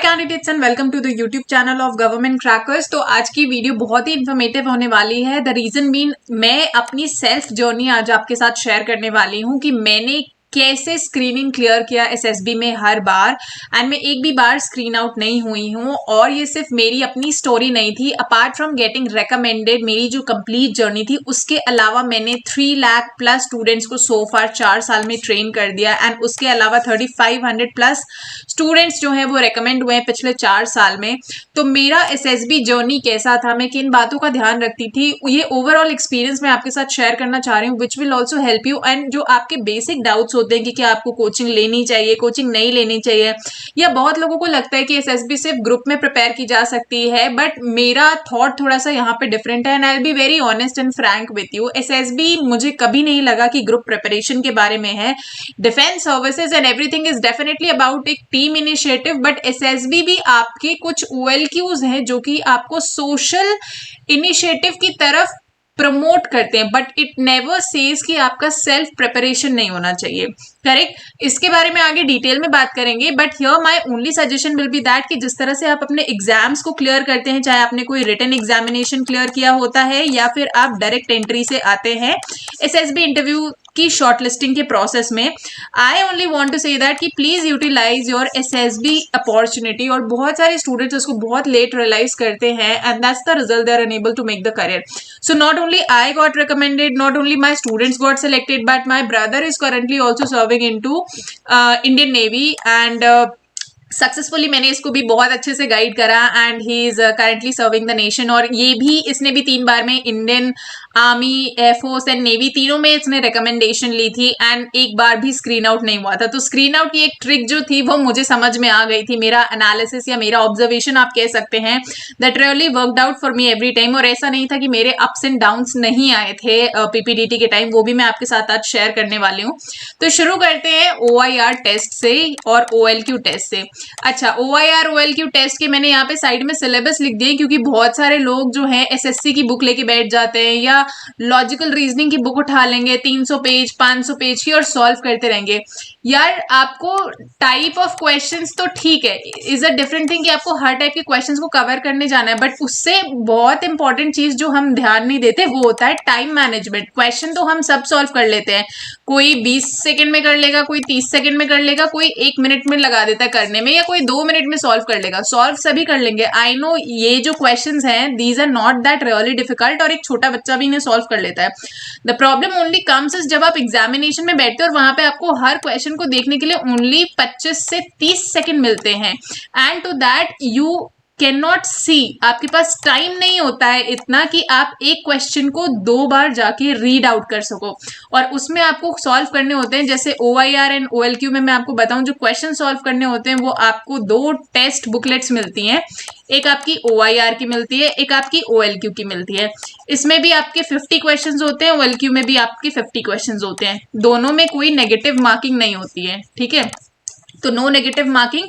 Candidates and welcome to the YouTube channel of Government Crackers. तो आज की video बहुत ही इन्फॉर्मेटिव होने वाली है। द रीजन बीन मैं अपनी सेल्फ जर्नी आज आपके साथ शेयर करने वाली हूँ कि मैंने कैसे स्क्रीनिंग क्लियर किया एसएसबी में हर बार, एंड मैं एक भी बार स्क्रीन आउट नहीं हुई हूँ। और ये सिर्फ मेरी अपनी स्टोरी नहीं थी, अपार्ट फ्रॉम गेटिंग रेकमेंडेड मेरी जो कंप्लीट जर्नी थी उसके अलावा मैंने 3 लाख प्लस स्टूडेंट्स को सो फार 4 साल में ट्रेन कर दिया, एंड उसके अलावा 3500 प्लस स्टूडेंट्स जो हैं वो रेकमेंड हुए हैं पिछले 4 साल में। तो मेरा एसएसबी जर्नी कैसा था, मैं किन बातों का ध्यान रखती थी, ये ओवरऑल एक्सपीरियंस मैं आपके साथ शेयर करना चाह रही हूँ, which will also help you. And जो आपके बेसिक डाउट्स होते हैं कि क्या आपको कोचिंग लेनी चाहिए, कोचिंग नहीं लेनी चाहिए, या बहुत लोगों को लगता है कि एसएसबी सिर्फ ग्रुप में प्रिपेयर की जा सकती है, बट मेरा थॉट थोड़ा सा यहाँ पे डिफरेंट है। And I will be very honest and Frank with you, SSB मुझे कभी नहीं लगा कि ग्रुप प्रिपरेशन के बारे में है। Defence services and everything is definitely about एक टीम इनिशिएटिव, बट एसएसबी भी आपके कुछ ओएलक्यूज हैं जो कि आपको सोशल इनिशिएटिव की तरफ प्रमोट करते हैं, बट इट नेवर सेज कि आपका सेल्फ प्रिपरेशन नहीं होना चाहिए। करेक्ट, इसके बारे में आगे डिटेल में बात करेंगे, but here my only suggestion will be that कि जिस तरह से आप अपने एग्जाम्स को क्लियर करते हैं, चाहे आपने कोई रिटन एग्जामिनेशन क्लियर किया होता है या फिर आप डायरेक्ट एंट्री से आते हैं एसएसबी इंटरव्यू की शॉर्टलिस्टिंग के प्रोसेस में, I only want to say that कि please utilise your SSB opportunity. और बहुत सारे स्टूडेंट्स उसको बहुत लेट रियलाइज करते हैं, and that's the result, they are unable to make the career. So not only I got recommended, not only my students got selected, but my brother is currently also serving into Indian Navy, and successfully मैंने इसको भी बहुत अच्छे से guide करा, and he is currently serving the nation. और ये भी इसने भी 3 बार में Indian army, air force and navy तीनों में इसने रिकमेंडेशन ली थी, एंड एक बार भी स्क्रीन आउट नहीं हुआ था। तो स्क्रीन आउट की एक ट्रिक जो थी वो मुझे समझ में आ गई थी, मेरा एनालिसिस या मेरा ऑब्जर्वेशन आप कह सकते हैं, that really worked out for me every time. और ऐसा नहीं था कि मेरे अप्स एंड डाउन्स नहीं आए थे पीपीडीटी के टाइम, वो भी मैं आपके साथ आज शेयर करने वाली हूँ। तो शुरू करते हैं ओआईआर टेस्ट से और ओएलक्यू टेस्ट से। अच्छा, ओआईआर ओएलक्यू टेस्ट के मैंने यहाँ पे साइड में सिलेबस लिख दिए, क्योंकि बहुत सारे लोग जो हैं एसएससी की बुक लेके बैठ जाते हैं या लॉजिकल रीजनिंग की बुक उठा लेंगे 300 पेज 500 पेज की और सॉल्व करते रहेंगे। यार आपको टाइप ऑफ क्वेश्चंस तो ठीक है, इज अ डिफरेंट थिंग कि आपको हर टाइप के क्वेश्चंस को कवर करने जाना है, बट उससे बहुत इंपॉर्टेंट चीज जो हम ध्यान नहीं देते वो होता है टाइम मैनेजमेंट। क्वेश्चन तो हम सब सॉल्व कर लेते हैं, कोई 20 सेकंड में कर लेगा, कोई 30 सेकंड में कर लेगा, कोई 1 मिनट में लगा देता है करने में, या कोई 2 मिनट में सॉल्व कर लेगा। सॉल्व सभी कर लेंगे, आई नो ये जो क्वेश्चंस हैं these are not that really difficult, और एक छोटा बच्चा भी इन्हें सॉल्व कर लेता है। The problem only comes is जब आप एग्जामिनेशन में बैठते हो और वहां पे आपको हर क्वेश्चन को देखने के लिए ओनली 25 से 30 सेकंड मिलते हैं, and to that you can not see, आपके पास टाइम नहीं होता है इतना कि आप एक क्वेश्चन को 2 बार जाके रीड आउट कर सको। और उसमें आपको सॉल्व करने होते हैं, जैसे ओआईआर एंड ओएलक्यू में मैं आपको बताऊं, जो क्वेश्चन सॉल्व करने होते हैं वो आपको 2 टेस्ट बुकलेट्स मिलती हैं, एक आपकी ओआईआर की मिलती है, एक आपकी ओएलक्यू की मिलती है। इसमें भी आपके 50 क्वेश्चंस होते हैं, ओएलक्यू में भी आपके 50 क्वेश्चंस होते हैं, दोनों में कोई नेगेटिव मार्किंग नहीं होती है, ठीक है। तो नो नेगेटिव मार्किंग।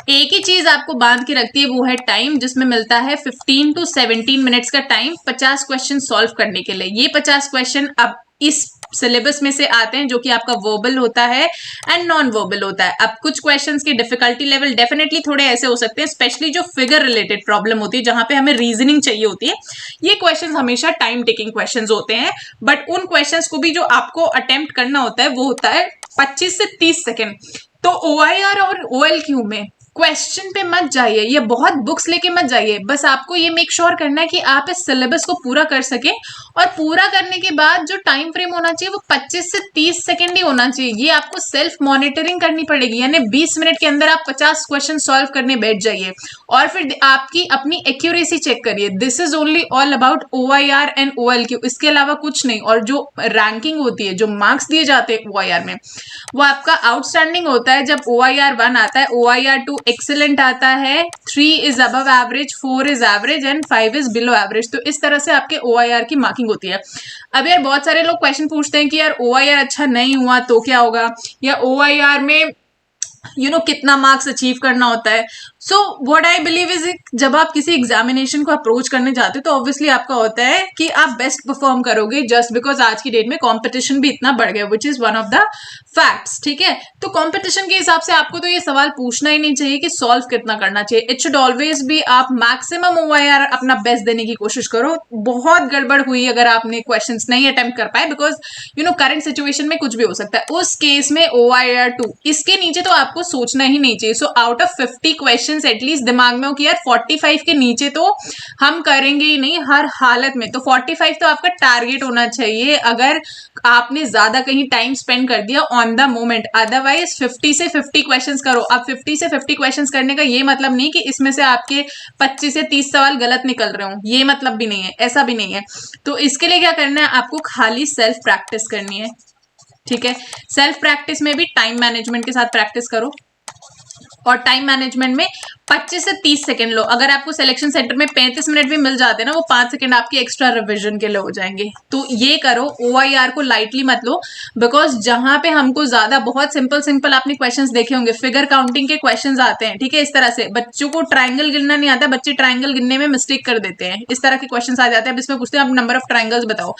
एक ही चीज आपको बांध के रखती है, वो है टाइम, जिसमें मिलता है 15 to 17 मिनट्स का टाइम 50 क्वेश्चन सॉल्व करने के लिए। ये 50 क्वेश्चन अब इस सिलेबस में से आते हैं, जो कि आपका वर्बल होता है एंड नॉन वर्बल होता है। अब कुछ क्वेश्चंस की डिफिकल्टी लेवल डेफिनेटली थोड़े ऐसे हो सकते हैं, स्पेशली जो फिगर रिलेटेड प्रॉब्लम होती है, जहां पे हमें रीजनिंग चाहिए होती है, ये क्वेश्चंस हमेशा टाइम टेकिंग क्वेश्चंस होते हैं। बट उन क्वेश्चंस को भी जो आपको अटेम्प्ट करना होता है वो होता है 25 से 30 सेकेंड। तो ओआईआर और ओएलक्यू में क्वेश्चन पे मत जाइए, ये बहुत बुक्स लेके मत जाइए, बस आपको ये मेक श्योर करना है कि आप इस सिलेबस को पूरा कर सकें, और पूरा करने के बाद जो टाइम फ्रेम होना चाहिए वो 25 से 30 सेकंड ही होना चाहिए। ये आपको सेल्फ मॉनिटरिंग करनी पड़ेगी, यानी 20 मिनट के अंदर आप 50 क्वेश्चन सॉल्व करने बैठ जाइए, और फिर आपकी अपनी एक्यूरेसी चेक करिए। This is only all about OIR and OLQ, इसके अलावा कुछ नहीं। और जो रैंकिंग होती है, जो मार्क्स दिए जाते हैं ओआईआर में, वो आपका आउटस्टैंडिंग होता है। जब ओआईआर 1 आता है, ओआईआर 2 एक्सीलेंट आता है, 3 is above average, 4 is average and 5 is below average. तो इस तरह से आपके ओआईआर की मार्किंग होती है। अब यार बहुत सारे लोग क्वेश्चन पूछते हैं कि यार ओआईआर अच्छा नहीं हुआ तो क्या होगा, या ओआईआर में कितना मार्क्स अचीव करना होता है। So what I believe is, जब आप किसी एग्जामिनेशन को अप्रोच करने जाते हो तो ऑब्वियसली आपका होता है कि आप बेस्ट परफॉर्म करोगे, जस्ट बिकॉज आज की डेट में कंपटीशन भी इतना बढ़ गया, which is one of the facts. ठीक है, तो कंपटीशन के हिसाब से आपको तो ये सवाल पूछना ही नहीं चाहिए कि सॉल्व कितना करना चाहिए। इट शुड ऑलवेज बी आप मैक्सिमम OIR अपना बेस्ट देने की कोशिश करो। बहुत गड़बड़ हुई अगर आपने क्वेश्चन नहीं अटेम्प्ट कर पाए, because you know current situation में कुछ भी हो सकता है, उस केस में OIR 2 इसके नीचे तो आपको सोचना ही नहीं चाहिए। So out of 50 questions at least दिमाग में हो कि यार 45 के नीचे तो हम करेंगे ही नहीं हर हालत में, तो 45 तो आपका टारगेट होना चाहिए अगर आपने ज्यादा कहीं टाइम स्पेंड कर दिया ऑन द मोमेंट। अदरवाइज 50 से 50 क्वेश्चंस करो। अब 50 से 50 क्वेश्चंस करने का ये मतलब नहीं कि इसमें से आपके 25 से 30 सवाल गलत निकल रहे हो, ये मतलब भी नहीं है, ऐसा भी नहीं है। तो इसके लिए क्या करना है, आपको खाली सेल्फ प्रैक्टिस करनी है। ठीक है, सेल्फ प्रैक्टिस में भी टाइम मैनेजमेंट के साथ प्रैक्टिस करो, और टाइम मैनेजमेंट में 25 से 30 सेकंड लो। अगर आपको सिलेक्शन सेंटर में 35 मिनट भी मिल जाते हैं ना, वो 5 सेकंड आपके एक्स्ट्रा रिवीजन के लिए हो जाएंगे। तो ये करो, OIR को लाइटली मत लो, बिकॉज जहां पे हमको ज्यादा बहुत सिंपल सिंपल आपने क्वेश्चंस देखे होंगे, फिगर काउंटिंग के क्वेश्चंस आते हैं। ठीक है, इस तरह से बच्चों को ट्राइंगल गिनना नहीं आता, बच्चे ट्राइंगल गिनने में मिस्टेक कर देते हैं। इस तरह के क्वेश्चंस आ जाते हैं, इसमें पूछते हैं आप नंबर ऑफ ट्राइंगल्स बताओ।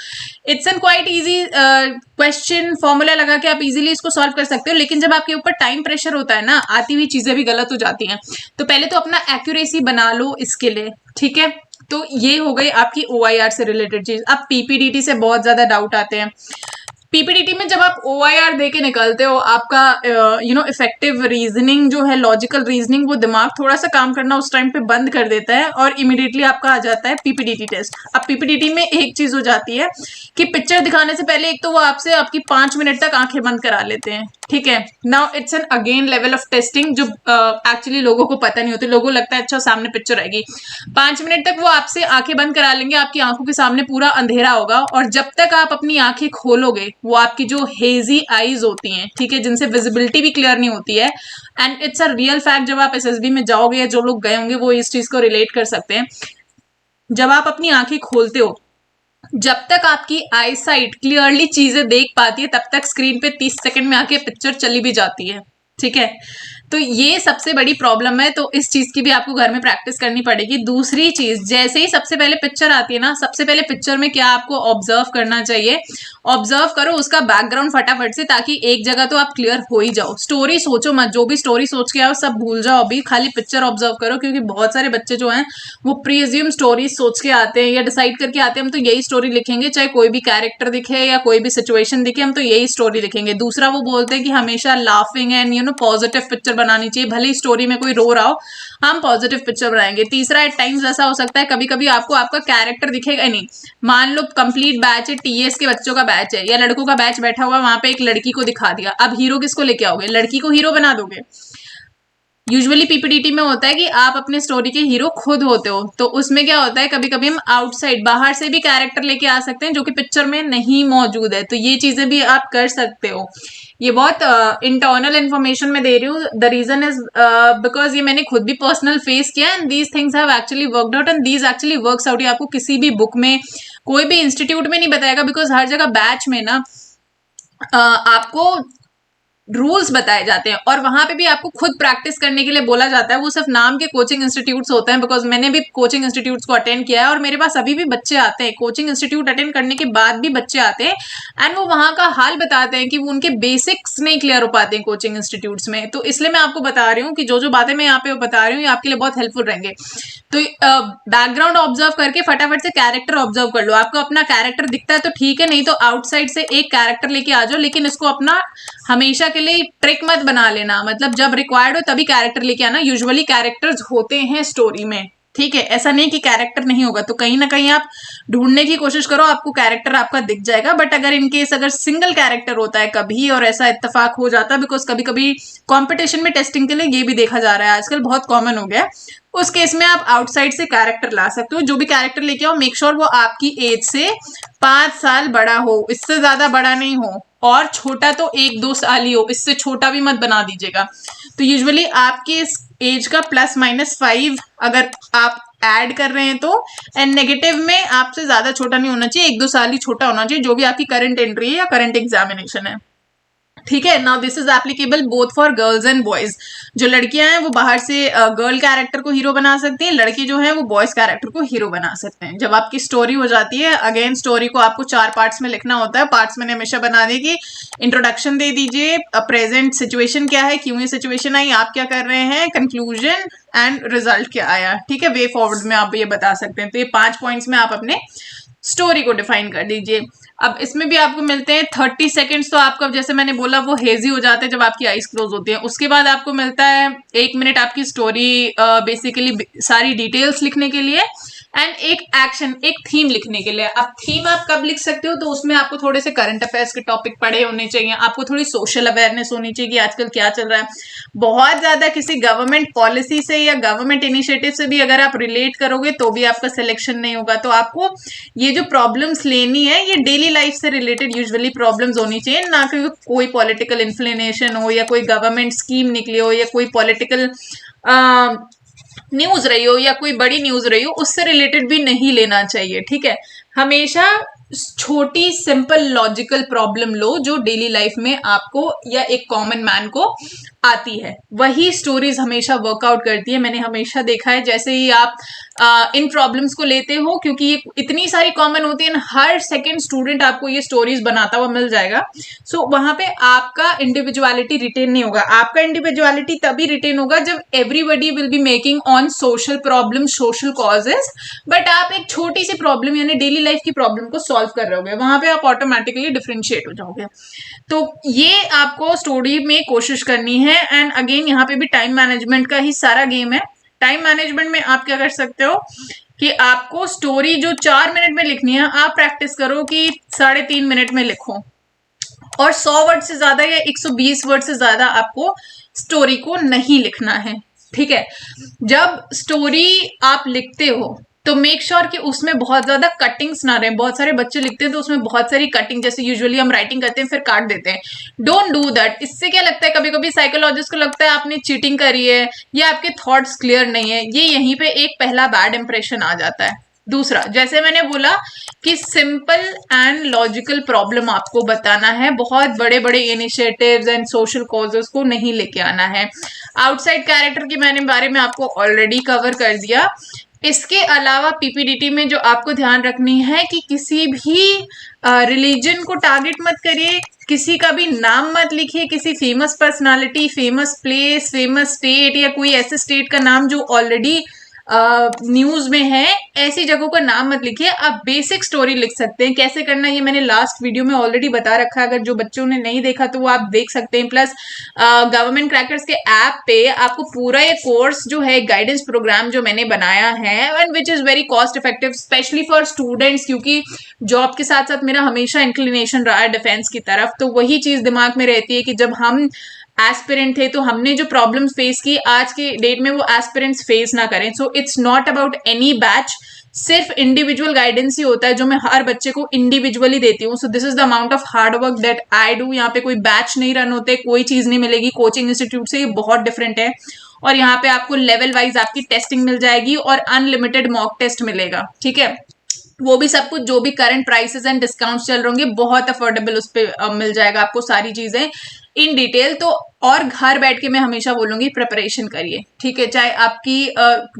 It's an quite easy question, formula लगा के आप इजीली इसको सॉल्व कर सकते हो, लेकिन जब आपके ऊपर टाइम प्रेशर होता है ना, आती हुई चीजें भी गलत हो जाती हैं। तो पहले तो अपना एक्यूरेसी बना लो इसके लिए। ठीक है, तो ये हो गई आपकी OIR से रिलेटेड चीज। अब PPDT से बहुत ज्यादा डाउट आते हैं। PPDT में जब आप OIR दे के निकलते हो, आपका इफेक्टिव रीजनिंग जो है, लॉजिकल रीजनिंग, वो दिमाग थोड़ा सा काम करना उस टाइम पे बंद कर देता है और इमीडिएटली आपका आ जाता है PPDT टेस्ट। अब PPDT में एक चीज हो जाती है कि पिक्चर दिखाने से पहले एक तो वो आपसे आपकी 5 मिनट तक आंखें बंद करा लेते हैं। ठीक है, now it's an again level of testing जो एक्चुअली लोगों को पता नहीं होती। लोगों को लगता है अच्छा सामने पिक्चर आएगी, 5 मिनट तक वो आपसे आंखें बंद करा लेंगे, आपकी आंखों के सामने पूरा अंधेरा होगा, और जब तक आप अपनी आंखें खोलोगे, वो आपकी जो हेजी आईज होती हैं, ठीक है, जिनसे विजिबिलिटी भी क्लियर नहीं होती है, and it's a real fact, जब आप SSB में जाओगे या जो लोग गए होंगे वो इस चीज को रिलेट कर सकते हैं। जब आप अपनी आंखें खोलते हो, जब तक आपकी आई साइट क्लियरली चीजें देख पाती है, तब तक स्क्रीन पे 30 सेकंड में आके पिक्चर चली भी जाती है। ठीक है, तो ये सबसे बड़ी प्रॉब्लम है, तो इस चीज की भी आपको घर में प्रैक्टिस करनी पड़ेगी। दूसरी चीज, जैसे ही सबसे पहले पिक्चर आती है ना, सबसे पहले पिक्चर में क्या आपको ऑब्जर्व करना चाहिए, ऑब्जर्व करो उसका बैकग्राउंड फटाफट से, ताकि एक जगह तो आप क्लियर हो ही जाओ। स्टोरी सोचो मत, जो भी स्टोरी सोच के आओ सब भूल जाओ, अभी खाली पिक्चर ऑब्जर्व करो, क्योंकि बहुत सारे बच्चे जो हैं वो प्रीज्यूम स्टोरी सोच के आते हैं या डिसाइड करके आते हैं हम तो यही स्टोरी लिखेंगे, चाहे कोई भी कैरेक्टर दिखे या कोई भी सिचुएशन दिखे, हम तो यही स्टोरी लिखेंगे। दूसरा, वो बोलते हैं कि हमेशा लाफिंग एंड पॉजिटिव पिक्चर बनानी चाहिए, भले ही स्टोरी में कोई रो रहा हो, हम पॉजिटिव पिक्चर बनाएंगे। तीसरा, एट टाइम्स ऐसा हो सकता है कभी कभी आपको आपका कैरेक्टर दिखेगा नहीं। मान लो कंप्लीट बैच है, TS के बच्चों का बैच है या लड़कों का बैच बैठा हुआ, वहां पे एक लड़की को दिखा दिया, अब हीरो किसको लेके आओगे? लड़की को हीरो बना दोगे? यूजुअली PPDT में होता है कि आप अपने स्टोरी के हीरो खुद होते हो, तो उसमें क्या होता है, कभी कभी हम आउटसाइड बाहर से भी कैरेक्टर लेके आ सकते हैं जो कि पिक्चर में नहीं मौजूद है, तो ये चीजें भी आप कर सकते हो। ये बहुत इंटरनल इन्फॉर्मेशन में दे रही हूँ। द रीजन इज बिकॉज ये मैंने खुद भी पर्सनल फेस किया, and these things have actually worked out, and these actually works out. ये आपको किसी भी बुक में, कोई भी इंस्टीट्यूट में नहीं बताएगा, बिकॉज हर जगह बैच में ना आपको रूल्स बताए जाते हैं, और वहां पे भी आपको खुद प्रैक्टिस करने के लिए बोला जाता है। वो सिर्फ नाम के कोचिंग इंस्टीट्यूट्स होते हैं, बिकॉज मैंने भी कोचिंग इंस्टीट्यूट्स को अटेंड किया है, और मेरे पास अभी भी बच्चे आते हैं, कोचिंग इंस्टीट्यूट अटेंड करने के बाद भी बच्चे आते हैं, एंड वो वहां का हाल बताते हैं कि वो उनके बेसिक्स नहीं क्लियर हो पाते हैं कोचिंग इंस्टीट्यूट्स में। तो इसलिए मैं आपको बता रही हूँ कि जो जो बातें मैं यहाँ पे बता रही हूँ, ये आपके लिए बहुत हेल्पफुल रहेंगे। तो बैकग्राउंड ऑब्जर्व करके फटाफट से कैरेक्टर ऑब्जर्व कर लो। आपको अपना कैरेक्टर दिखता है तो ठीक है, नहीं तो आउटसाइड से एक कैरेक्टर लेके आ जाओ, लेकिन इसको अपना हमेशा के लिए ट्रिक मत बना लेना। मतलब जब रिक्वायर्ड हो तभी कैरेक्टर लेके आना। यूजुअली कैरेक्टर्स होते हैं स्टोरी में, ठीक है, ऐसा नहीं कि कैरेक्टर नहीं होगा। तो कहीं ना कहीं आप ढूंढने की कोशिश करो, आपको कैरेक्टर आपका दिख जाएगा। बट अगर इनकेस अगर सिंगल कैरेक्टर होता है कभी, और ऐसा इत्तेफाक हो जाता है, बिकॉज कभी कभी कंपटीशन में टेस्टिंग के लिए ये भी देखा जा रहा है आजकल, बहुत कॉमन हो गया, उस केस में आप आउटसाइड से कैरेक्टर ला सकते हो। जो भी कैरेक्टर लेके आओ, मेक श्योर वो आपकी एज से 5 साल बड़ा हो, इससे ज्यादा बड़ा नहीं हो, और छोटा तो 1-2 साल ही हो, इससे छोटा भी मत बना दीजिएगा। तो यूजुअली आपकी इस एज का +-5 अगर आप ऐड कर रहे हैं तो, एंड नेगेटिव में आपसे ज्यादा छोटा नहीं होना चाहिए, 1-2 साल ही छोटा होना चाहिए, जो भी आपकी करंट एंट्री है या करंट एग्जामिनेशन है। ठीक है। Now this is applicable both for girls and boys. जो लड़कियां हैं वो बाहर से गर्ल कैरेक्टर को हीरो बना सकती हैं, लड़के जो हैं वो बॉयज कैरेक्टर को हीरो बना सकते हैं। जब आपकी स्टोरी हो जाती है, अगेन स्टोरी को आपको 4 पार्ट्स में लिखना होता है। पार्ट्स मैंने हमेशा बना दी कि इंट्रोडक्शन दे दीजिए, प्रेजेंट सिचुएशन क्या है, क्यों ये सिचुएशन आई, आप क्या कर रहे हैं, कंक्लूजन एंड रिजल्ट क्या आया। ठीक है, वे फॉरवर्ड में आप ये बता सकते हैं। तो ये 5 पॉइंट्स में आप अपने स्टोरी को डिफाइन कर दीजिए। अब इसमें भी आपको मिलते हैं 30 सेकेंड्स। तो आपका जैसे मैंने बोला वो हेजी हो जाते हैं जब आपकी आईज क्लोज होती है। उसके बाद आपको मिलता है 1 मिनट आपकी स्टोरी बेसिकली सारी डिटेल्स लिखने के लिए एंड एक एक्शन, एक थीम लिखने के लिए। अब थीम आप कब लिख सकते हो, तो उसमें आपको थोड़े से करंट अफेयर्स के टॉपिक पढ़े होने चाहिए, आपको थोड़ी सोशल अवेयरनेस होनी चाहिए कि आजकल क्या चल रहा है। बहुत ज्यादा किसी गवर्नमेंट पॉलिसी से या गवर्नमेंट इनिशिएटिव से भी अगर आप रिलेट करोगे तो भी आपका सिलेक्शन नहीं होगा। तो आपको ये जो प्रॉब्लम्स लेनी है ये डेली लाइफ से रिलेटेड यूजुअली प्रॉब्लम्स होनी चाहिए, ना कि कोई पॉलिटिकल इन्फ्लेनेशन हो या कोई गवर्नमेंट स्कीम निकली हो या कोई पॉलिटिकल न्यूज रही हो या कोई बड़ी न्यूज रही हो, उससे रिलेटेड भी नहीं लेना चाहिए। ठीक है, हमेशा छोटी सिंपल लॉजिकल प्रॉब्लम लो जो डेली लाइफ में आपको या एक कॉमन मैन को आती है, वही स्टोरीज हमेशा वर्कआउट करती है। मैंने हमेशा देखा है जैसे ही आप इन प्रॉब्लम्स को लेते हो, क्योंकि ये इतनी सारी कॉमन होती है, हर सेकंड स्टूडेंट आपको ये स्टोरीज बनाता हुआ मिल जाएगा। सो वहां पे आपका इंडिविजुअलिटी रिटेन नहीं होगा। आपका इंडिविजुअलिटी तभी रिटेन होगा जब everybody will be making on social problem, social causes, but आप एक छोटी सी प्रॉब्लम यानी डेली लाइफ की प्रॉब्लम को सॉल्व कर रहे होगे, वहां पे आप ऑटोमेटिकली डिफरेंशिएट हो जाओगे। तो ये आपको स्टोरी में कोशिश करनी है। एंड अगेन यहाँ पे भी टाइम मैनेजमेंट का ही सारा गेम है। टाइम मैनेजमेंट में आप क्या कर सकते हो कि आपको स्टोरी जो 4 मिनट में लिखनी है, आप प्रैक्टिस करो कि 3.5 मिनट में लिखो, और 100 वर्ड से ज्यादा या 120 वर्ड से ज्यादा आपको स्टोरी को नहीं लिखना है। ठीक है, जब स्टोरी आप लिखते हो तो मेक श्योर कि उसमें बहुत ज्यादा कटिंग्स ना रहे। बहुत सारे बच्चे लिखते हैं तो उसमें बहुत सारी कटिंग, जैसे यूजुअली हम राइटिंग करते हैं फिर काट देते हैं। Don't do that. इससे क्या लगता है, कभी कभी साइकोलॉजिस्ट को लगता है आपने चीटिंग करी है या आपके थॉट्स क्लियर नहीं है। ये यहीं पे एक पहला बैड इंप्रेशन आ जाता है। दूसरा, जैसे मैंने बोला कि सिंपल एंड लॉजिकल प्रॉब्लम आपको बताना है, बहुत बड़े बड़े इनिशिएटिव्स एंड सोशल कॉजेस को नहीं लेके आना है। आउटसाइड कैरेक्टर के मैंने बारे में आपको ऑलरेडी कवर कर दिया। इसके अलावा पीपीडीटी में जो आपको ध्यान रखनी है कि किसी भी रिलीजन को टारगेट मत करिए, किसी का भी नाम मत लिखिए, किसी famous personality, famous place, famous state या कोई ऐसे स्टेट का नाम जो ऑलरेडी न्यूज में है, ऐसी जगहों का नाम मत लिखिए। आप बेसिक स्टोरी लिख सकते हैं। कैसे करना है ये मैंने लास्ट वीडियो में ऑलरेडी बता रखा है, अगर जो बच्चों ने नहीं देखा तो वो आप देख सकते हैं। प्लस गवर्नमेंट क्रैकर्स के ऐप पे आपको पूरा ये कोर्स जो है, गाइडेंस प्रोग्राम जो मैंने बनाया है, and which is very cost effective specially for students, क्योंकि जॉब के साथ साथ मेरा हमेशा इंक्लिनेशन रहा है डिफेंस की तरफ। तो वही चीज दिमाग में रहती है कि जब हम एस्पिरेंट थे तो हमने जो प्रॉब्लम्स फेस की, आज के डेट में वो एस्पिरेंट्स फेस ना करें। So it's not about any batch, सिर्फ इंडिविजुअल गाइडेंस ही होता है जो मैं हर बच्चे को इंडिविजुअली देती हूँ। सो this is the amount of hard work that I do. यहाँ पे कोई बैच नहीं रन होते, कोई चीज नहीं मिलेगी कोचिंग इंस्टीट्यूट से, ये बहुत डिफरेंट है। और यहाँ पे आपको लेवल वाइज आपकी टेस्टिंग मिल जाएगी और अनलिमिटेड मॉक टेस्ट मिलेगा। ठीक है, वो भी सब कुछ जो भी करंट प्राइसेस एंड डिस्काउंट्स चल रहे होंगे, बहुत अफोर्डेबल उस पर मिल जाएगा आपको सारी चीजें इन डिटेल। तो और घर बैठ के मैं हमेशा बोलूंगी प्रिपरेशन करिए। ठीक है, चाहे आपकी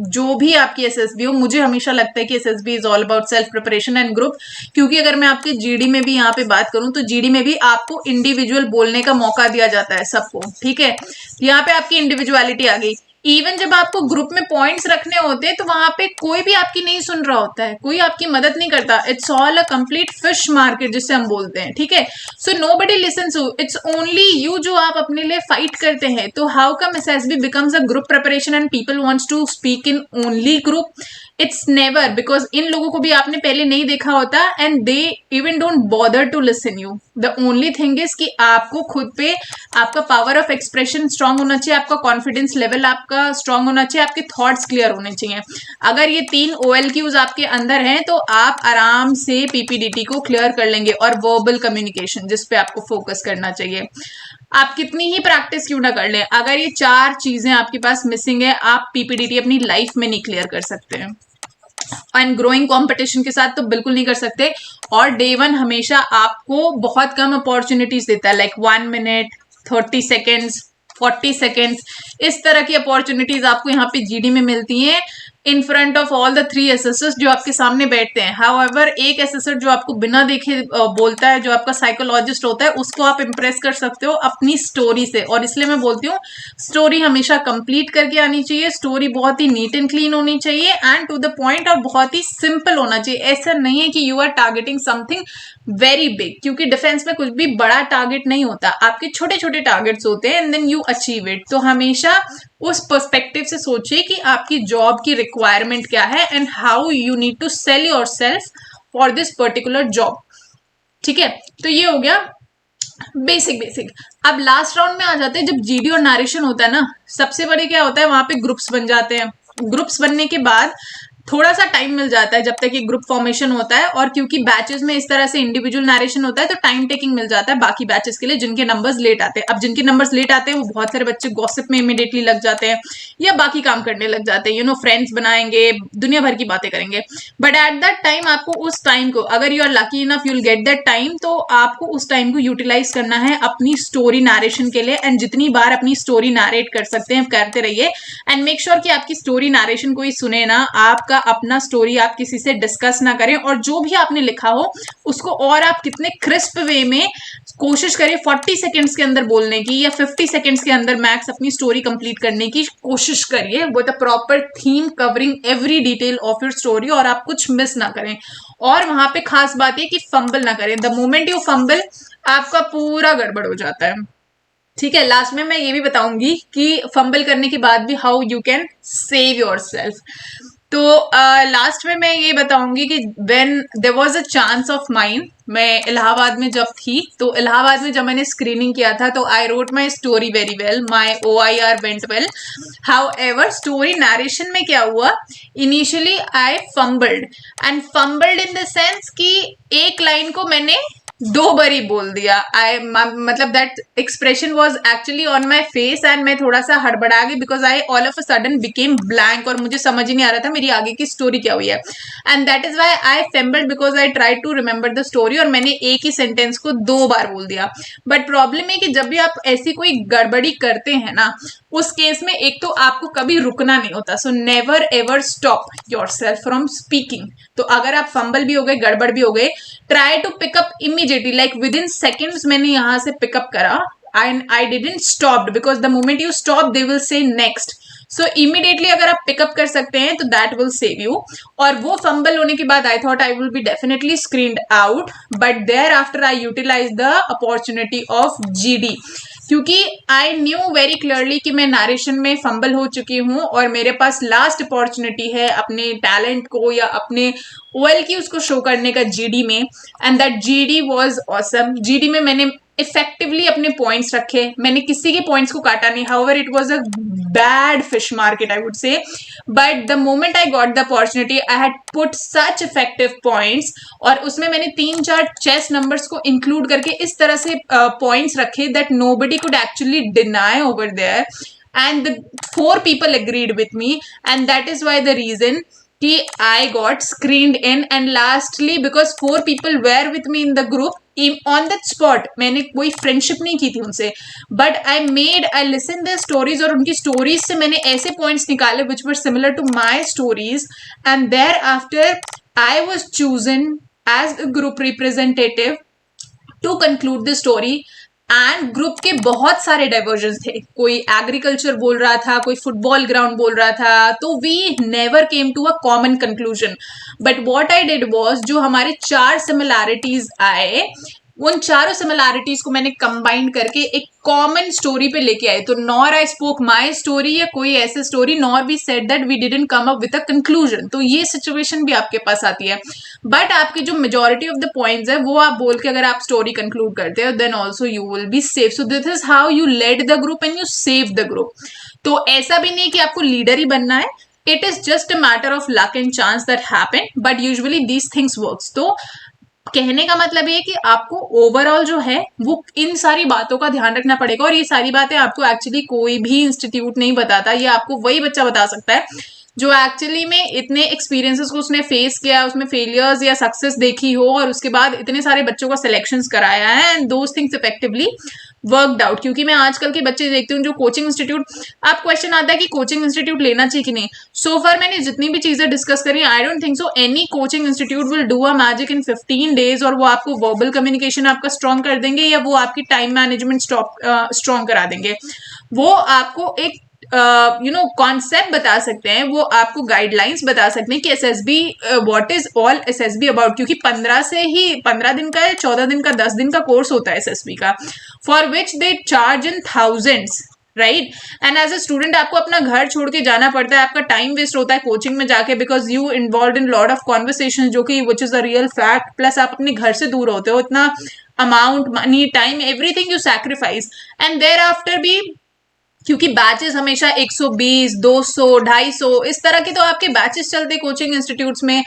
जो भी आपकी एसएसबी हो, मुझे हमेशा लगता है कि SSB is all about self preparation and group. क्योंकि अगर मैं आपके जीडी में भी यहाँ पे बात करूं तो जीडी में भी आपको इंडिविजुअल बोलने का मौका दिया जाता है सबको। ठीक है, यहाँ पे आपकी इंडिविजुअलिटी आ गई। इवन जब आपको ग्रुप में पॉइंट्स रखने होते हैं तो वहां पे कोई भी आपकी नहीं सुन रहा होता है, कोई आपकी मदद नहीं करता। It's all a complete fish market जिसे हम बोलते हैं। ठीक है, so nobody listens you, it's only you जो आप अपने लिए फाइट करते हैं। तो how come SSB becomes a group preparation and people wants to speak in only group? It's never, because इन लोगों को भी आपने पहले नहीं देखा होता and they even don't bother to listen you. The only thing is कि आपको खुद पे आपका पावर ऑफ एक्सप्रेशन स्ट्रांग होना चाहिए, आपका कॉन्फिडेंस लेवल आपका स्ट्रांग होना चाहिए, आपके थॉट्स क्लियर होने चाहिए। अगर ये 3 OLQs आपके अंदर हैं तो आप आराम से पीपीडीटी को क्लियर कर लेंगे। और वर्बल कम्युनिकेशन जिस पे आपको फोकस करना चाहिए, आप कितनी ही प्रैक्टिस क्यों ना कर लें, अगर ये 4 चीजें आपके पास मिसिंग है, आप पीपीडीटी अपनी लाइफ में नहीं क्लियर कर सकते हैं। एंड ग्रोइंग कंपटीशन के साथ तो बिल्कुल नहीं कर सकते। और डे वन हमेशा आपको बहुत कम अपॉर्चुनिटीज देता है, लाइक 1 मिनट, 30 सेकेंड्स, 40 सेकेंड्स, इस तरह की अपॉर्चुनिटीज आपको यहाँ पे जीडी में मिलती हैं in front of all the 3 assessors जो आपके सामने बैठते हैं। हाउएवर एक एसेसर जो आपको बिना देखे बोलता है, जो आपका साइकोलॉजिस्ट होता है, उसको आप इम्प्रेस कर सकते हो अपनी स्टोरी से। और इसलिए मैं बोलती हूँ स्टोरी हमेशा कंप्लीट करके आनी चाहिए, स्टोरी बहुत ही नीट एंड क्लीन होनी चाहिए एंड टू द पॉइंट, और बहुत ही सिंपल होना चाहिए। ऐसा नहीं है कि you are targeting something very big, क्योंकि डिफेंस में कुछ भी बड़ा टारगेट नहीं होता, आपके छोटे छोटे टारगेट्स होते हैं and then you achieve it. तो हमेशा उस पर्सपेक्टिव से सोचिए कि आपकी जॉब की रिक्वायरमेंट क्या है and how you need to sell yourself for this particular job. ठीक है, तो ये हो गया बेसिक बेसिक। अब लास्ट राउंड में आ जाते हैं, जब जीडी और नरेशन होता है ना, सबसे बड़े क्या होता है, वहां पे ग्रुप्स बन जाते हैं। ग्रुप्स बनने के बाद थोड़ा सा टाइम मिल जाता है जब तक ये ग्रुप फॉर्मेशन होता है, और क्योंकि बैचेस में इस तरह से इंडिविजुअल नरेशन होता है तो टाइम टेकिंग मिल जाता है बाकी बैचेस के लिए जिनके नंबर्स लेट आते हैं। अब जिनके नंबर्स लेट आते हैं वो बहुत सारे बच्चे गॉसिप में इमीडिएटली लग जाते हैं या बाकी काम करने लग जाते हैं, फ्रेंड्स बनाएंगे, दुनिया भर की बातें करेंगे। बट एट दैट टाइम आपको उस टाइम को, अगर you are lucky enough you will get that time, तो आपको उस टाइम को यूटिलाइज करना है अपनी स्टोरी नरेशन के लिए। एंड जितनी बार अपनी स्टोरी नरेट कर सकते हैं करते रहिए एंड मेक श्योर कि आपकी स्टोरी नरेशन कोई सुने ना, आपका अपना स्टोरी आप किसी से डिस्कस ना करें, और जो भी आपने लिखा हो उसको और आप कितने क्रिस्प वे में कोशिश करें 40 सेकेंड्स के अंदर बोलने की, या 50 सेकेंड्स के अंदर मैक्स अपनी स्टोरी कंप्लीट करने की कोशिश करिए with a proper theme covering every detail of your story, और आप कुछ मिस ना करें। और वहां पे खास बात है कि फंबल ना करें, द मोमेंट यू फंबल आपका पूरा गड़बड़ हो जाता है। ठीक है, लास्ट में मैं ये भी बताऊंगी कि फंबल करने के बाद भी how you can save yourself. तो लास्ट में मैं ये बताऊंगी कि when there was a chance of mine, मैं इलाहाबाद में जब थी, तो इलाहाबाद में जब मैंने स्क्रीनिंग किया था तो I wrote my story very well, my OIR went well. How ever story narration में क्या हुआ, initially I fumbled, and fumbled in the sense कि एक लाइन को मैंने 2 बारी बोल दिया। आई मतलब that expression was actually on my face and मैं थोड़ा सा हड़बड़ा गई because I all of a sudden became blank, और मुझे समझ ही नहीं आ रहा था मेरी आगे की स्टोरी क्या हुई है। And that is why I fumbled because I try to remember the story, और मैंने एक ही सेंटेंस को 2 बार बोल दिया। बट प्रॉब्लम है कि जब भी आप ऐसी कोई गड़बड़ी करते हैं ना, उस केस में एक तो आपको कभी रुकना नहीं होता, so never ever stop your self from speaking. तो अगर आप फंबल भी हो गए, गड़बड़ भी हो गए, try to pick up immediately, like within seconds मैंने यहां से पिकअप करा and I didn't stop, because the moment you stop they will say next. So immediately अगर आप पिकअप कर सकते हैं तो दैट विल सेव यू। और वो फंबल होने के बाद I thought I will be definitely screened out, but thereafter I utilize the opportunity of GD, क्योंकि आई न्यू वेरी क्लियरली कि मैं नरेशन में फंबल हो चुकी हूँ और मेरे पास लास्ट अपॉर्चुनिटी है अपने टैलेंट को या अपने OL की उसको शो करने का जीडी में, and that GD was awesome. GD में मैंने इफेक्टिवली अपने पॉइंट्स रखे, मैंने किसी के पॉइंट्स को काटा नहीं। However it was a bad fish market I would say, but the moment I got the opportunity I had put such effective points, और उसमें मैंने 3-4 चेस नंबर्स को इंक्लूड करके इस तरह से पॉइंट्स रखे that nobody could actually deny over there, and the 4 people agreed with me, and that is why the reason कि I got screened in, and lastly because 4 people were with me in the group on that spot, मैंने कोई friendship नहीं की थी उनसे, but I listen their stories, और उनकी stories से मैंने ऐसे पॉइंट्स निकाले which were similar to my stories, and thereafter I was chosen as a group representative to conclude the story. And group के बहुत सारे डाइवर्जन थे, कोई एग्रीकल्चर बोल रहा था, कोई फुटबॉल ग्राउंड बोल रहा था, तो we never came to a common conclusion. But what I did was, जो हमारे 4 सिमिलैरिटीज आए, उन चारों सिमिलैरिटीज को मैंने कंबाइन करके एक कॉमन स्टोरी पे लेके आए। तो nor I spoke my story या कोई ऐसी story, nor we said that we didn't come up with a conclusion. तो ये सिचुएशन भी आपके पास आती है, बट आपके जो मेजोरिटी ऑफ द पॉइंट्स है वो आप बोल के अगर आप स्टोरी कंक्लूड करते हो then also you will be safe. So this is how you led the group and you save the group. तो ऐसा भी नहीं कि आपको लीडर ही बनना है, it is just a matter of luck and chance that happen, but usually these things works. तो कहने का मतलब ये कि आपको ओवरऑल जो है वो इन सारी बातों का ध्यान रखना पड़ेगा, और ये सारी बातें आपको एक्चुअली कोई भी इंस्टीट्यूट नहीं बताता, ये आपको वही बच्चा बता सकता है जो एक्चुअली में इतने एक्सपीरियंसेस को उसने फेस किया, उसमें फेलियर्स या सक्सेस देखी हो, और उसके बाद इतने सारे बच्चों का सिलेक्शंस कराया है and those things effectively worked out. क्योंकि मैं आजकल के बच्चे देखती हूँ जो कोचिंग इंस्टीट्यूट, आप क्वेश्चन आता है कि कोचिंग इंस्टीट्यूट लेना चाहिए कि नहीं। सो फार मैंने जितनी भी चीजें डिस्कस करी, I don't think so any coaching institute will do a magic in 15 days, और वो आपको वर्बल कम्युनिकेशन आपका स्ट्रॉन्ग कर देंगे या वो आपकी टाइम मैनेजमेंट स्ट्रॉन्ग करा देंगे। वो आपको एक कॉन्सेप्ट बता सकते हैं, वो आपको गाइडलाइंस बता सकते हैं कि SSB what is all SSB about. क्योंकि 15 दिन का है, 14 दिन का, 10 दिन का कोर्स होता है एसएसबी का, for which they charge in thousands, right. And as a student आपको अपना घर छोड़ के जाना पड़ता है, आपका टाइम वेस्ट होता है कोचिंग में जाके, because you involve in lot of conversation, जो कि which is a real fact. Plus आप अपने घर से दूर होते हो, इतना amount, money, time, everything you sacrifice. And thereafter भी, क्योंकि बैचेस हमेशा 120, 200, 250 इस तरह के तो आपके बैचेस चलते कोचिंग इंस्टीट्यूट्स में।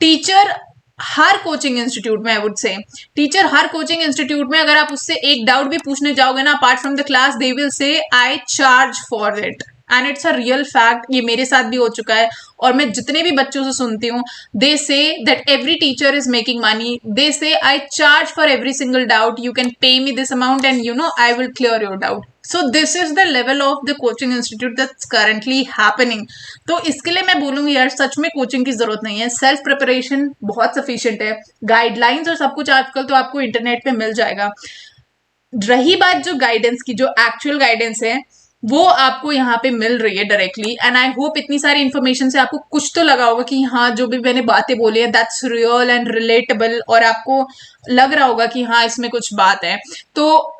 टीचर हर कोचिंग इंस्टीट्यूट में, I would say teacher her coaching institute में, अगर आप उससे एक डाउट भी पूछने जाओगे ना apart from the class, they will से I charge for it, and it's a real fact. ये मेरे साथ भी हो चुका है, और मैं जितने भी बच्चों से सुनती हूँ, they say that every teacher is making money, they say I charge for every single doubt, you can pay me this amount and you know I will clear your doubt. So this is the level of the coaching institute that's currently happening. तो इसके लिए मैं बोलूंगी यार, सच में coaching की जरूरत नहीं है, सेल्फ प्रिपरेशन बहुत सफिशिएंट है। गाइडलाइंस और सब कुछ आजकल तो आपको इंटरनेट पे मिल जाएगा। रही बात जो गाइडेंस की, जो एक्चुअल गाइडेंस है वो आपको यहाँ पे मिल रही है डायरेक्टली, एंड आई होप इतनी सारी इन्फॉर्मेशन से आपको कुछ तो लगा होगा कि हाँ, जो भी मैंने बातें बोली है दैट्स रियल एंड रिलेटेबल, और आपको लग रहा होगा कि हाँ इसमें कुछ बात है। तो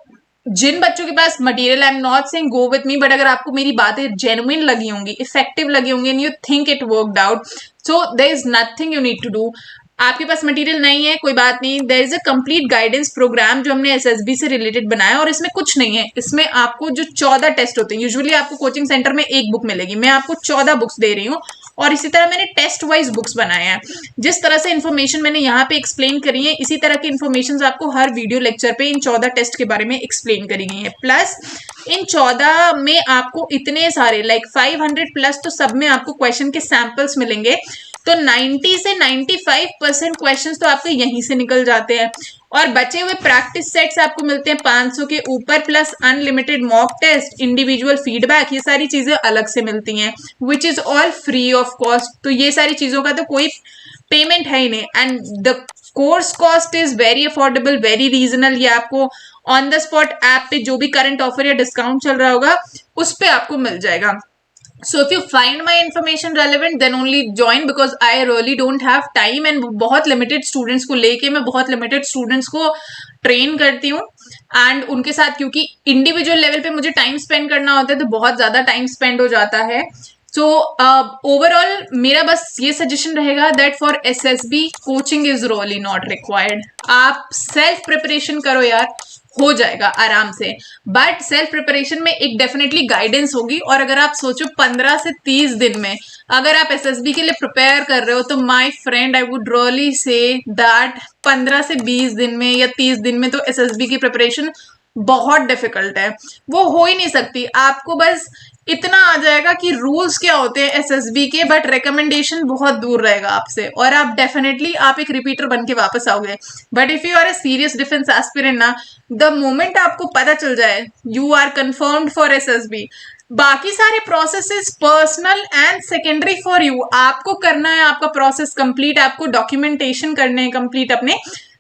जिन बच्चों के पास material, I am not saying go with me, but अगर आपको मेरी बातें जेन्युइन लगी होंगी, इफेक्टिव लगी होंगी, and you think it worked out, so there is nothing you need to do. आपके पास मटेरियल नहीं है, कोई बात नहीं, there is a complete guidance program जो हमने एसएसबी से रिलेटेड बनाया, और इसमें कुछ नहीं है। इसमें आपको जो 14 टेस्ट होते हैं, यूजुअली आपको कोचिंग सेंटर में एक बुक मिलेगी, मैं आपको 14 बुक्स दे रही हूँ, और इसी तरह मैंने टेस्ट वाइज बुक्स बनाए हैं। जिस तरह से इन्फॉर्मेशन मैंने यहाँ पे एक्सप्लेन करी है, इसी तरह की इन्फॉर्मेशन आपको हर वीडियो लेक्चर पे इन 14 टेस्ट के बारे में एक्सप्लेन करी गई है। प्लस इन 14 में आपको इतने सारे लाइक 500 प्लस तो सब में आपको क्वेश्चन के सैंपल्स मिलेंगे। तो 90 से 95% क्वेश्चंस तो आपके यहीं से निकल जाते हैं, और बचे हुए प्रैक्टिस सेट्स आपको मिलते हैं 500 के ऊपर, plus unlimited mock test, individual feedback, ये सारी चीजें अलग से मिलती हैं, which is all free of cost. तो ये सारी चीजों का तो कोई पेमेंट है ही नहीं, and the course cost is very affordable, very regional. ये आपको ऑन द स्पॉट ऐप पे जो भी करंट ऑफर या डिस्काउंट चल रहा होगा उस पे आपको मिल जाएगा। So if you find my information relevant, then only join, because I really don't have time, and बहुत limited students को लेके मैं बहुत limited students को train करती हूँ, and उनके साथ क्योंकि individual level पे मुझे time spend करना होता है, तो बहुत ज़्यादा time spend हो जाता है। So overall मेरा बस ये suggestion रहेगा that for SSB coaching is really not required। आप self preparation करो यार, हो जाएगा आराम से, बट सेल्फ प्रिपरेशन में एक डेफिनेटली गाइडेंस होगी। और अगर आप सोचो 15 से 30 दिन में अगर आप एसएसबी के लिए प्रिपेयर कर रहे हो, तो my friend I would really say that 15 से 20 दिन में या 30 दिन में तो एसएसबी की प्रिपरेशन बहुत डिफिकल्ट है, वो हो ही नहीं सकती। आपको बस इतना आ जाएगा कि रूल्स क्या होते हैं एसएसबी के, बट रिकमेंडेशन बहुत दूर रहेगा आपसे, और आप डेफिनेटली आप एक रिपीटर बन के वापस आओगे। But if you are a serious defence aspirant ना, द मोमेंट आपको पता चल जाए you are confirmed for SSB, बाकी सारे processes personal and secondary for you. आपको करना है आपका प्रोसेस कंप्लीट, आपको डॉक्यूमेंटेशन करने हैं कंप्लीट अपने,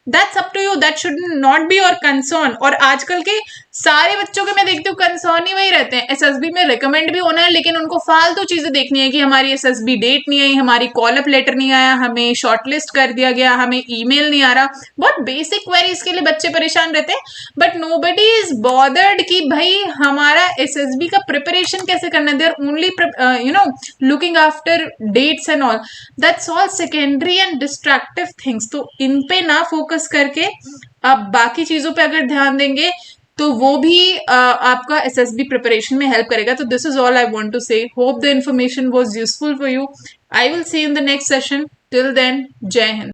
that's up to you, that should not be your concern. और आजकल के सारे बच्चों के मैं देखती हूँ कंसर्न ही वही रहते हैं, एसएसबी में रिकमेंड भी होना है, लेकिन उनको फालतू चीजें देखनी है कि हमारी एसएसबी डेट नहीं आई, हमारी कॉल अप लेटर नहीं आया, हमें शॉर्टलिस्ट कर दिया गया, हमें ईमेल नहीं आ रहा। बहुत बेसिक क्वेरीज के लिए बच्चे परेशान रहते हैं, बट नोबडी इज बॉदर्ड कि भाई हमारा एसएसबी का प्रिपरेशन कैसे करना है। They are only looking after dates and all, that's all secondary and distractive things. तो इन पे ना फोकस करके आप बाकी चीजों पे अगर ध्यान देंगे तो वो भी आपका एसएसबी प्रिपरेशन में हेल्प करेगा। तो this is all I want to say, hope the information was useful for you. I will see in the next session, till then जय हिंद।